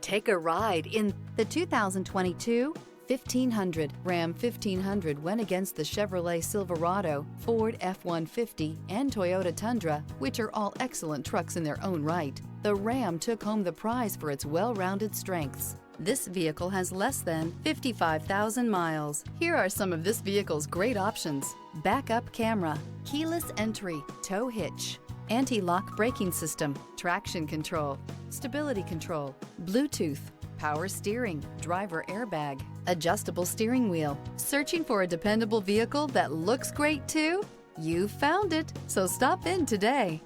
Take a ride in the 2022 1500. Ram 1500 went against the Chevrolet Silverado, Ford F-150, and Toyota Tundra, which are all excellent trucks in their own right. The Ram took home the prize for its well-rounded strengths. This vehicle has less than 55,000 miles. Here are some of this vehicle's great options: backup camera, keyless entry, tow hitch, anti-lock braking system, traction control, stability control, Bluetooth, power steering, driver airbag, adjustable steering wheel. Searching for a dependable vehicle that looks great too? You found it, so stop in today.